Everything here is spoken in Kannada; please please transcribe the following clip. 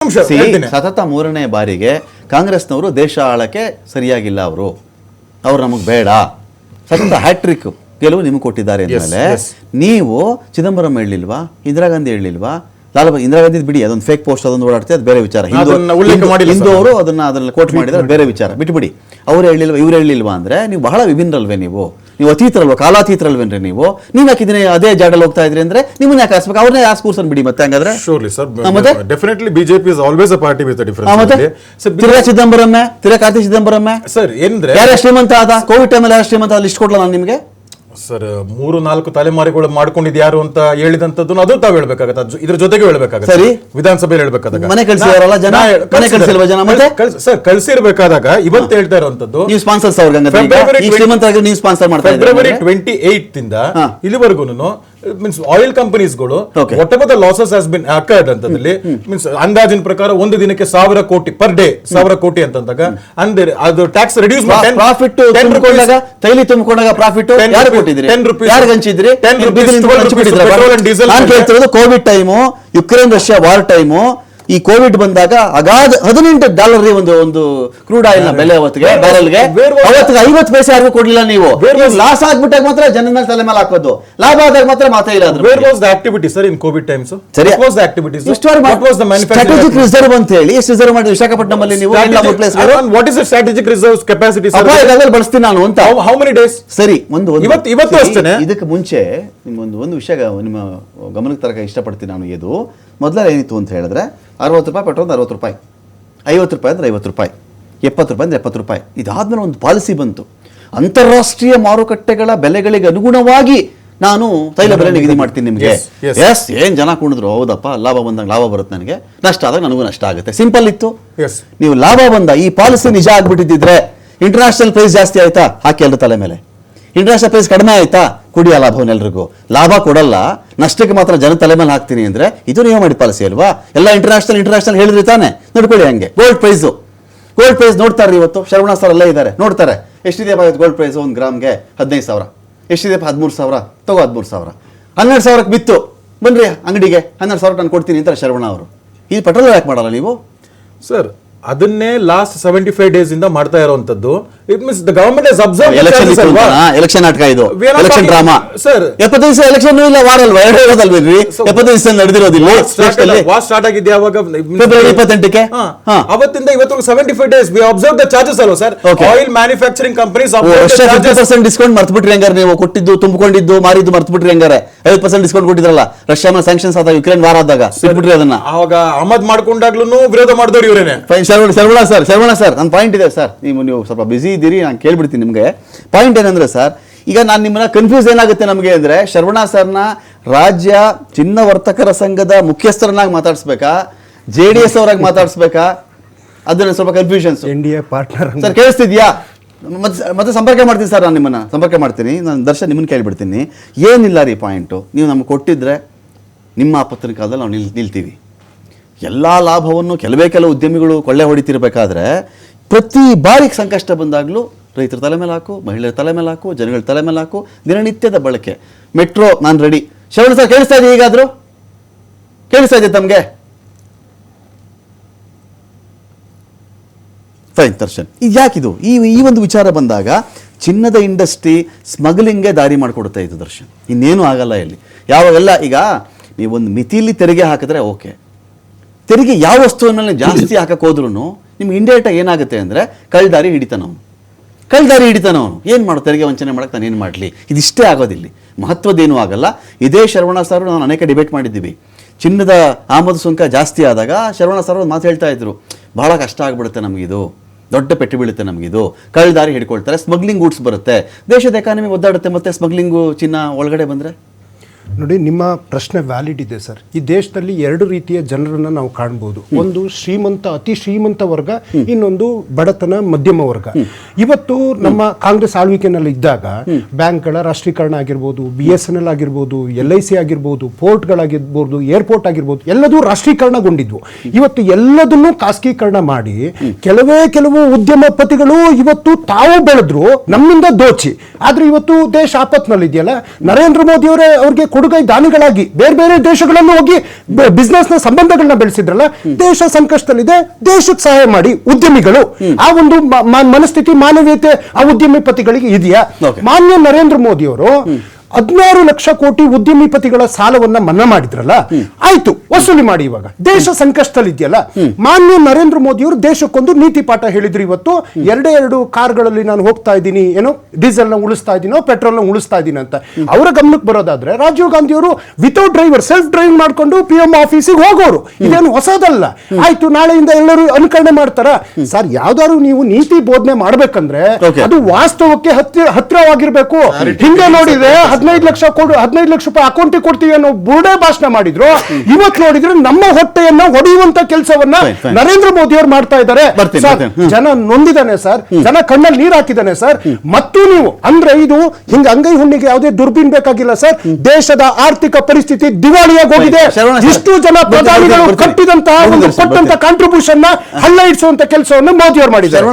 ಸತತ 3ನೇ ಬಾರಿಗೆ ಕಾಂಗ್ರೆಸ್ನವರು ದೇಶ ಆಳಕ್ಕೆ ಸರಿಯಾಗಿಲ್ಲ, ಅವರು ನಮಗೆ ಬೇಡ, ಸತತ ಹ್ಯಾಟ್ರಿಕ್ ಗೆಲುವು ನಿಮಗೆ ಕೊಟ್ಟಿದ್ದಾರೆ ಅಂದಮೇಲೆ ನೀವು ಚಿದಂಬರಂ ಹೇಳಿಲ್ವಾ, ಇಂದಿರಾ ಗಾಂಧಿ ಹೇಳಿಲ್ವಾ, ಇಂದಿರಾ ಗಾಂಧಿ ಬಿಡಿ, ಅದೊಂದು ಫೇಕ್ ಪೋಸ್ಟ್ ಅದೊಂದು ಓಡಾಡ್ತೀವಿ, ಅದು ಬೇರೆ ವಿಚಾರ. ಹಿಂದೂ ಅವರು ಅದನ್ನ ಕೋಟ್ ಮಾಡಿದ್ರೆ ಬೇರೆ ವಿಚಾರ, ಬಿಟ್ಬಿಡಿ. ಅವ್ರು ಹೇಳಿಲ್ವಾ ಇವ್ರು ಹೇಳಿಲ್ವಾ ಅಂದ್ರೆ ನೀವು ಬಹಳ ವಿಭಿನ್ನರಲ್ವೇ, ನೀವು ಅತೀತರಲ್ವ, ಕಾಲಾತೀತರಲ್ವೇನ್ರಿ ನೀವು ಯಾಕೆ ಇದನ್ನೇ ಅದೇ ಜಾಗದಲ್ಲಿ ಹೋಗ್ತಾ ಇದ್ರಿ ಅಂದ್ರೆ ನಿಮ್ಮನ್ನ ಯಾಕೆ ಆರಿಸ್ಬೇಕು, ಅವ್ರನ್ನೇ ಯಾಕೆ ಕೂರ್ಸನ್ ಬಿಡಿ ಮತ್ತೆ ಹಂಗಾದ್ರೆ. ತಿರ್ಗಾ ಚಿದಂಬರಂ, ತಿರ್ಗಾ ಕಾರ್ತಿ ಚಿದಂಬರಂ ಸರ್ ಏನ್ರೆ ಯಾರ ಶ್ರೀಮಂತ ಆದ ಕೋವಿಡ್ ಟೈಮಲ್ಲಿ ಯಾರ ಶ್ರೀಮಂತ ಲಿಸ್ಟ್ ಕೊಡ್ಲಾ ನಾನು ನಿಮ್ಗೆ? ಸರ್ 3-4 ತಲೆಮಾರಿಗಳು ಮಾಡ್ಕೊಂಡಿದ್ದು ಯಾರು ಅಂತ ಹೇಳಿದಂತದ್ದು ಅದು ತಾವ್ ಹೇಳ್ಬೇಕಾಗತ್ತೆ, ಇದ್ರ ಜೊತೆಗೆ ಹೇಳ್ಬೇಕಾಗತ್ತೆ. ಸರಿ, ವಿಧಾನಸಭೆಯಲ್ಲಿ ಹೇಳ್ಬೇಕಾದಾಗ ಮನೆ ಕಳಿಸಿದಾರಲ್ಲ ಜನ, ಮನೆ ಕಳಿಸಿಲ್ವಾ ಜನ? ಮತ್ತೆ ಸರ್ ಕಳಿಸಿರ್ಬೇಕಾದಾಗ ಇವತ್ತು ಹೇಳ್ತಾ ಇರುವಂತದ್ದು ನೀವು ಸ್ಪಾನ್ಸರ್ಸ್ ಅವ್ರಿಗೆ ನೀವು ಸ್ಪಾನ್ಸರ್ ಮಾಡ್ತಾ ಇದ್ದೀರಾ. ಫೆಬ್ರವರಿ 28 ಇಂದ ಇಲ್ಲಿವರೆಗೂ ಮೀನ್ಸ್ ಆಯಿಲ್ ಕಂಪನೀಸ್ಗಳು whatever the losses has been accrued ಅಂತದಲ್ಲಿ ಮೀನ್ಸ್ ಅಂದಾಜಿನ ಪ್ರಕಾರ ಒಂದು ದಿನಕ್ಕೆ 1000 ಕೋಟಿ ಪರ್ ಡೇ 1000 ಕೋಟಿ ಅಂತಂದಾಗ ಅಂದ್ರೆ ಅದು ಟ್ಯಾಕ್ಸ್ ರಿಡ್ಯೂಸ್ ಪ್ರಾಫಿಟ್ ತೈಲಿ ತುಂಬಿಕೊಂಡಾಗ ಪ್ರಾಫಿಟ್ ಯಾರು ಕೊಟ್ಟಿದ್ರಿ, ಯಾರು ಹಂಚಿದ್ರಿ? ನಾನು ಕೇಳ್ತಿರೋದು Covid time, Ukraine Russia war time, ಈ ಕೋವಿಡ್ ಬಂದಾಗ ಅಗಾಧ $18 ಒಂದು ಕ್ರೂಡ್ ಆಯಿಲ್ ನ ಬೆಲೆ ಅವತ್ತಿಗೆ ಬ್ಯಾರಲ್ಗೆ, ಅವತ್ತಿಗೆ 50 ಪೈಸೆ ಯಾರಿಗೂ ಕೊಡ್ಲಿಲ್ಲ. ನೀವು ಲಾಸ್ ಆಗ್ಬಿಟ್ಟಾಗ ಮಾತ್ರ ಜನದ ಮೇಲೆ ತಲೆ ಮೇಲೆ ಹಾಕೋದು, ಲಾಭ ಆದಾಗ ಮಾತ್ರ ಮಾತೇ ಇಲ್ಲ. Where was the activity sir in Covid times? ಸರಿ, what was the activities? What was the manufacturing reserve ಅಂತ ಹೇಳಿ ಎಷ್ಟು ರಿಸರ್ವ್ ಮಾಡಿದ್ರು ವಿಶಾಖಪಟ್ಟಣಂ ಅಲ್ಲಿ ನೀವು? What is the strategic reserves capacity sir? ಅಪಾಯದಲ್ಲಿ ಬಳಸ್ತೀನಿ ನಾನು ಅಂತ. How many days? ಸರಿ, ಇವತ್ತು ಅಷ್ಟೇ. ಇದಕ್ಕೆ ಮುಂಚೆ ಒಂದು ವಿಷಯ ನಿಮ್ಮ ಗಮನಕ್ಕೆ ತರಕ ಇಷ್ಟಪಡ್ತೀನಿ ನಾನು. ಇದು ಮೊದಲ ಏನಿತ್ತು ಅಂತ ಹೇಳಿದ್ರೆ 60 ರೂಪಾಯಿ ಪೆಟ್ರೋಲ್, 60 ರೂಪಾಯಿ, 50 ರೂಪಾಯಿ ಅಂದ್ರೆ 50 ರೂಪಾಯಿ, 70 ರೂಪಾಯಿ ಅಂದ್ರೆ 70 ರೂಪಾಯಿ. ಇದಾದ್ಮೇಲೆ ಒಂದು ಪಾಲಿಸಿ ಬಂತು, ಅಂತಾರಾಷ್ಟ್ರೀಯ ಮಾರುಕಟ್ಟೆಗಳ ಬೆಲೆಗಳಿಗೆ ಅನುಗುಣವಾಗಿ ನಾನು ತೈಲ ಬೆಲೆ ನಿಗದಿ ಮಾಡ್ತೀನಿ ನಿಮಗೆ. ಏನ್ ಜನ ಕುಣಿದ್ರು, ಹೌದಪ್ಪ ಲಾಭ ಬಂದಾಗ ಲಾಭ ಬರುತ್ತೆ ನನಗೆ, ನಷ್ಟ ಆದಾಗ ನನಗೂ ನಷ್ಟ ಆಗುತ್ತೆ, ಸಿಂಪಲ್ ಇತ್ತು. ನೀವು ಲಾಭ ಬಂದ ಈ ಪಾಲಿಸಿ ನಿಜ ಆಗ್ಬಿಟ್ಟಿದ್ರೆ ಇಂಟರ್ನ್ಯಾಷನಲ್ ಪ್ರೈಸ್ ಜಾಸ್ತಿ ಆಯ್ತಾ, ಹಾಕಿ ಎಲ್ರ ತಲೆ ಮೇಲೆ. ಇಂಟರ್ನ್ಯಾಷನಲ್ ಪ್ರೈಸ್ ಕಡಿಮೆ ಆಯ್ತಾ, ಕುಡಿಯ ಲಾಭವನ್ನೆಲ್ರಿಗೂ. ಲಾಭ ಕೊಡಲ್ಲ, ನಷ್ಟಕ್ಕೆ ಮಾತ್ರ ಜನ ತಲೆ ಮೇಲೆ ಹಾಕ್ತೀನಿ ಅಂದ್ರೆ ಇದು ನೀವು ಮಾಡಿ ಪಾಲಿಸಿ ಅಲ್ವಾ? ಎಲ್ಲ ಇಂಟರ್ನ್ಯಾಷನಲ್ ಹೇಳಿದ್ರಿ ತಾನೆ, ನೋಡ್ಕೊಳ್ಳಿ. ಹಂಗೆ ಗೋಲ್ಡ್ ಪ್ರೈಸ್ ನೋಡ್ತಾರೆ ಇವತ್ತು. ಶರವಣ ಸರ್ ಅಲ್ಲೇ ಇದ್ದಾರೆ, ನೋಡ್ತಾರೆ ಎಷ್ಟಿದೆಯಪ್ಪ ಗೋಲ್ಡ್ ಪ್ರೈಸ್ 1 ಗ್ರಾಮ್ಗೆ 15,000, ಎಷ್ಟಿದೆಯಪ್ಪ 13,000, ತಗೋ 13,000, 12,000ಕ್ಕೆ ಬಿತ್ತು, ಬನ್ರಿ ಅಂಗಡಿಗೆ 12,000 ನಾನು ಕೊಡ್ತೀನಿ ಅಂತಾರೆ ಶರವಣ ಅವರು. ಈ ಪೆಟ್ರೋಲ್ ಯಾಕೆ ಮಾಡಲ್ಲ ನೀವು ಸರ್? ಅದನ್ನೇ ಲಾಸ್ಟ್ 75 ಡೇಸ್ ಇಂದ ಮಾಡ್ತಾ ಇರುವಂತದ್ದು. It means the government has observed election ನಾಟಕ, ಇದು ಎಲೆಕ್ಷನ್ ಡ್ರಾಮಾ. ಸರ್ 75 ದಿವಸ ಎಲೆಕ್ಷನ್ ಇಲ್ಲ, ವಾರ ಅಲ್ವಾ, 2 ಹೋಗೋದಲ್ವೇನ್ರಿ? 75 ದಿವಸ ನಡೆದಿರೋದಿಲ್ಲ. ವಾರ್ ಸ್ಟಾರ್ಟ್ ಆಗಿದ್ದೆ ಯಾವಾಗ? ಫೆಬ್ರವರಿ 28ಕ್ಕೆ. ಅವತ್ತಿಂದ ಇವತ್ತು 75 days we observe the charges ಅಲ್ವಾ sir? Oil manufacturing companies 50% discount ಮರ್ತ್ಬಿಟ್ರಿ ಹಂಗಾರೆ, ನೀವು ಕೊಟ್ಟಿದ್ದು ತುಂಬಿಕೊಂಡಿದ್ದು ಮಾರಿದ್ದು ಮರ್ತ್ಬಿಟ್ರಿ ಹಂಗಾರೆ. 50% ಡಿಸ್ಕೌಂಟ್ ಕೊಟ್ಟಿದ್ರಲ್ಲ ರಷ್ಯಾ ಮೇಲೆ ಸ್ಯಾಂಕ್ಷನ್ಸ್ ಆದಾಗ, ಯುಕ್ರೇನ್ ವಾರ ಆದಾಗ ಬಿಟ್ಬಿಟ್ರಿ ಅದನ್ನ. ಅವಾಗ ಆಮದ್ ಮಾಡ್ಕೊಂಡಾಗ್ಲೂ ವಿರೋಧ ಮಾಡಿದವರು ಇವರೇನೆ. ಶರವಣ ಸರ್ ನನ್ನ ಪಾಯಿಂಟ್ ಇದೆ ಸರ್, ನೀವು ಸ್ವಲ್ಪ ಬಿಸಿ ಇದ್ದೀರಿ, ನಾನು ಕೇಳ್ಬಿಡ್ತೀನಿ ನಿಮಗೆ. ಪಾಯಿಂಟ್ ಏನಂದ್ರೆ ಸರ್, ಈಗ ನಾನು ನಿಮ್ಮನ್ನ ಕನ್ಫ್ಯೂಸ್ ಏನಾಗುತ್ತೆ ನಮಗೆ ಅಂದ್ರೆ, ಶರವಣ ಸರ್ನ ರಾಜ್ಯ ಚಿನ್ನ ವರ್ತಕರ ಸಂಘದ ಮುಖ್ಯಸ್ಥರನ್ನಾಗಿ ಮಾತಾಡಿಸ್ಬೇಕಾ, JDS ಅವರಾಗಿ ಮಾತಾಡಿಸ್ಬೇಕಾ, ಅದನ್ನ ಸ್ವಲ್ಪ ಕನ್ಫ್ಯೂಷನ್ಸ್. NDA ಪಾರ್ಟ್ನರ್ ಸರ್ ಕೇಳಿಸ್ತಿದ್ಯಾ? ಮತ್ತೆ ಸಂಪರ್ಕ ಮಾಡ್ತೀನಿ ಸರ್, ನಾನು ನಿಮ್ಮನ್ನ ಸಂಪರ್ಕ ಮಾಡ್ತೀನಿ. ನಾನು ದರ್ಶನ್ ನಿಮ್ಮನ್ನ ಕೇಳ್ಬಿಡ್ತೀನಿ. ಏನಿಲ್ಲ ರೀ ಪಾಯಿಂಟು, ನೀವು ನಮ್ಗೆ ಕೊಟ್ಟಿದ್ರೆ ನಿಮ್ಮ ಆಪತ್ತಿನ ಕಾಲದಲ್ಲಿ ನಾವು ನಿಲ್ತೀವಿ. ಎಲ್ಲ ಲಾಭವನ್ನು ಕೆಲವು ಉದ್ಯಮಿಗಳು ಕೊಳ್ಳೆ ಹೊಡಿತಿರ್ಬೇಕಾದ್ರೆ ಪ್ರತಿ ಬಾರಿ ಸಂಕಷ್ಟ ಬಂದಾಗಲೂ ರೈತರ ತಲೆ ಮೇಲೆ ಹಾಕು, ಮಹಿಳೆಯರ ತಲೆ ಮೇಲೆ ಹಾಕು, ಜನಗಳ ತಲೆ ಮೇಲೆ ಹಾಕು, ದಿನನಿತ್ಯದ ಬಳಕೆ. ಮೆಟ್ರೋ ನಾನು ರೆಡಿ. ಶರವಣ ಸರ್ ಕೇಳಿಸ್ತಾ ಇದೆ? ಈಗಾದರೂ ಕೇಳಿಸ್ತಾ ಇದೆ ತಮಗೆ? ಫೈನ್ ದರ್ಶನ್, ಇದು ಯಾಕಿದು ಈ ಒಂದು ವಿಚಾರ ಬಂದಾಗ ಚಿನ್ನದ ಇಂಡಸ್ಟ್ರಿ ಸ್ಮಗ್ಲಿಂಗ್ಗೆ ದಾರಿ ಮಾಡಿಕೊಡುತ್ತೆ ಇದು ದರ್ಶನ್, ಇನ್ನೇನು ಆಗಲ್ಲ ಇಲ್ಲಿ. ಯಾವಾಗೆಲ್ಲ ಈಗ ನೀವೊಂದು ಮಿತಿಲಿ ತೆರಿಗೆ ಹಾಕಿದ್ರೆ ಓಕೆ, ತೆರಿಗೆ ಯಾವ ವಸ್ತುವಿನ ಮೇಲೆ ಜಾಸ್ತಿ ಹಾಕಕ್ಕೆ ಹೋದ್ರೂ ನಿಮ್ಗೆ ಇಂಡೈರೆಕ್ಟಾಗಿ ಏನಾಗುತ್ತೆ ಅಂದರೆ ಕಳ್ದಾರಿ ಹಿಡಿತಾನ ಅವನು. ಏನು ಮಾಡೋ ತೆರಿಗೆ ವಂಚನೆ ಮಾಡಕ್ಕೆ ನಾನು ಏನು ಮಾಡಲಿ? ಇದಿಷ್ಟೇ ಆಗೋದಿಲ್ಲ, ಮಹತ್ವದ್ದೇನೂ ಆಗಲ್ಲ. ಇದೇ ಶರವಣ ಸರ್ ನಾನು ಅನೇಕ ಡಿಬೇಟ್ ಮಾಡಿದ್ದೀವಿ. ಚಿನ್ನದ ಆಮದು ಸುಂಕ ಜಾಸ್ತಿ ಆದಾಗ ಶರವಣ ಸರ್ ಒಂದು ಮಾತು ಹೇಳ್ತಾ ಇದ್ರು, ಬಹಳ ಕಷ್ಟ ಆಗ್ಬಿಡುತ್ತೆ ನಮಗಿದು, ದೊಡ್ಡ ಪೆಟ್ಟು ಬೀಳುತ್ತೆ ನಮಗಿದು, ಕಳ್ದಾರಿ ಹಿಡ್ಕೊಳ್ತಾರೆ, ಸ್ಮಗ್ಲಿಂಗ್ ಗೂಡ್ಸ್ ಬರುತ್ತೆ, ದೇಶದ ಎಕಾನಮಿ ಒದ್ದಾಡುತ್ತೆ, ಮತ್ತೆ ಸ್ಮಗ್ಲಿಂಗು ಚಿನ್ನ ಒಳಗಡೆ ಬಂದರೆ. ನೋಡಿ, ನಿಮ್ಮ ಪ್ರಶ್ನೆ ವ್ಯಾಲಿಡ್ ಇದೆ ಸರ್. ಈ ದೇಶದಲ್ಲಿ 2 ರೀತಿಯ ಜನರನ್ನ ನಾವು ಕಾಣ್ಬೋದು. ಒಂದು ಅತಿ ಶ್ರೀಮಂತ ವರ್ಗ, ಇನ್ನೊಂದು ಬಡತನ ಮಧ್ಯಮ ವರ್ಗ. ಇವತ್ತು ನಮ್ಮ ಕಾಂಗ್ರೆಸ್ ಆಳ್ವಿಕೆನಲ್ಲಿ ಇದ್ದಾಗ ಬ್ಯಾಂಕ್ಗಳ ರಾಷ್ಟ್ರೀಕರಣ ಆಗಿರ್ಬೋದು, BSNL ಆಗಿರ್ಬೋದು, LIC ಆಗಿರ್ಬೋದು, ಪೋರ್ಟ್ಗಳಾಗಿರ್ಬೋದು, ಏರ್ಪೋರ್ಟ್ ಆಗಿರ್ಬೋದು, ಎಲ್ಲದೂ ರಾಷ್ಟ್ರೀಕರಣಗೊಂಡಿದ್ವು. ಇವತ್ತು ಎಲ್ಲದನ್ನೂ ಖಾಸಗೀಕರಣ ಮಾಡಿ ಕೆಲವು ಉದ್ಯಮಪತಿಗಳು ಇವತ್ತು ತಾವು ಬೆಳೆದ್ರು, ನಮ್ಮಿಂದ ದೋಚಿ. ಆದ್ರೆ ಇವತ್ತು ದೇಶ ಆಪತ್ನಲ್ಲಿದೆಯಲ್ಲ, ನರೇಂದ್ರ ಮೋದಿ ಅವರೇ ಅವ್ರಿಗೆ ಕೊಡುಗೈ ದಾನಿಗಳಾಗಿ ಬೇರೆ ಬೇರೆ ದೇಶಗಳನ್ನು ಹೋಗಿ ಬಿಸ್ನೆಸ್ ನ ಸಂಬಂಧಗಳನ್ನ ಬೆಳೆಸಿದ್ರಲ್ಲ, ದೇಶ ಸಂಕಷ್ಟದಲ್ಲಿದೆ, ದೇಶಕ್ಕೆ ಸಹಾಯ ಮಾಡಿ ಉದ್ಯಮಿಗಳು. ಆ ಒಂದು ಮನಸ್ಥಿತಿ ಮಾನವೀಯತೆ ಆ ಉದ್ಯಮಿಪತಿಗಳಿಗೆ ಇದೆಯಾ? ಮಾನ್ಯ ನರೇಂದ್ರ ಮೋದಿ ಅವರು 16 ಲಕ್ಷ ಕೋಟಿ ಉದ್ಯಮಿಪತಿಗಳ ಸಾಲವನ್ನ ಮನ್ನಾ ಮಾಡಿದ್ರಲ್ಲ, ಆಯ್ತು ವಸೂಲಿ ಮಾಡಿ. ಇವಾಗ ದೇಶ ಸಂಕಷ್ಟದಲ್ಲಿ ಇದೆಯಲ್ಲ, ಮಾನ್ಯ ನರೇಂದ್ರ ಮೋದಿ ಅವರು ದೇಶಕ್ಕೊಂದು ನೀತಿ ಪಾಠ ಹೇಳಿದ್ರು. ಇವತ್ತು 2 ಕಾರ್ಗಳಲ್ಲಿ ನಾನು ಹೋಗ್ತಾ ಇದ್ದೀನಿ, ಏನೋ ಡೀಸೆಲ್ ನ ಉಳಿಸ್ತಾ ಇದ್ದೀನೋ ಪೆಟ್ರೋಲ್ ನ ಉಳಿಸ್ತಾ ಇದ್ದೀನಿ ಅಂತ ಅವರ ಗಮನಕ್ಕೆ ಬರೋದಾದ್ರೆ, ರಾಜೀವ್ ಗಾಂಧಿ ಅವರು ವಿತೌಟ್ ಡ್ರೈವರ್ ಸೆಲ್ಫ್ ಡ್ರೈವ್ ಮಾಡ್ಕೊಂಡು PM ಆಫೀಸಿಗೆ ಹೋಗೋರು. ಇದೇನು ಹೊಸದಲ್ಲ. ಆಯ್ತು, ನಾಳೆಯಿಂದ ಎಲ್ಲರೂ ಅನುಕರಣೆ ಮಾಡ್ತಾರ? ಸರ್, ಯಾವ್ದಾದ್ರು ನೀವು ನೀತಿ ಬೋಧನೆ ಮಾಡ್ಬೇಕಂದ್ರೆ ಅದು ವಾಸ್ತವಕ್ಕೆ ಹತ್ತಿರವಾಗಿರ್ಬೇಕು. ಹಿಂದೆ ನೋಡಿದ್ರೆ 15 ಲಕ್ಷ ರೂಪಾಯಿ ಅಕೌಂಟಿಗೆ ಕೊಡ್ತೀವಿ ಅನ್ನೋ ಬುರುಡೆ ಭಾಷಣ ಮಾಡಿದ್ರು. ಇವತ್ತು ನೋಡಿದ್ರೆ ನಮ್ಮ ಹೊಟ್ಟೆಯನ್ನ ಹೊಡೆಯುವಂತ ಕೆಲಸವನ್ನ ನರೇಂದ್ರ ಮೋದಿ ಅವರು ಮಾಡ್ತಾ ಇದ್ದಾರೆ. ಜನ ನೊಂದಿದ್ದಾನೆ ಸರ್, ಜನ ಕಣ್ಣಲ್ಲಿ ನೀರು ಹಾಕಿದ್ದಾನೆ ಸರ್. ಮತ್ತು ನೀವು ಅಂದ್ರೆ ಇದು ಹಿಂಗ ಅಂಗೈ ಹುಣ್ಣಿಗೆ ಯಾವುದೇ ದುರ್ಬೀನ್ ಬೇಕಾಗಿಲ್ಲ ಸರ್. ದೇಶದ ಆರ್ಥಿಕ ಪರಿಸ್ಥಿತಿ ದಿವಾಳಿಯಾಗಿ ಹೋಗಿದೆ. ಇಷ್ಟು ಜನ ಪ್ರಧಾನಿಗಳು ಕಟ್ಟಿದಂತಹ ಒಂದು ಕೊಟ್ಟಂತ ಕಾಂಟ್ರಿಬ್ಯೂಷನ್ ನ ಹಳ್ಳ ಇಡಿಸುವಂತ ಕೆಲಸವನ್ನು ಮೋದಿ ಅವರು ಮಾಡಿದ್ದಾರೆ.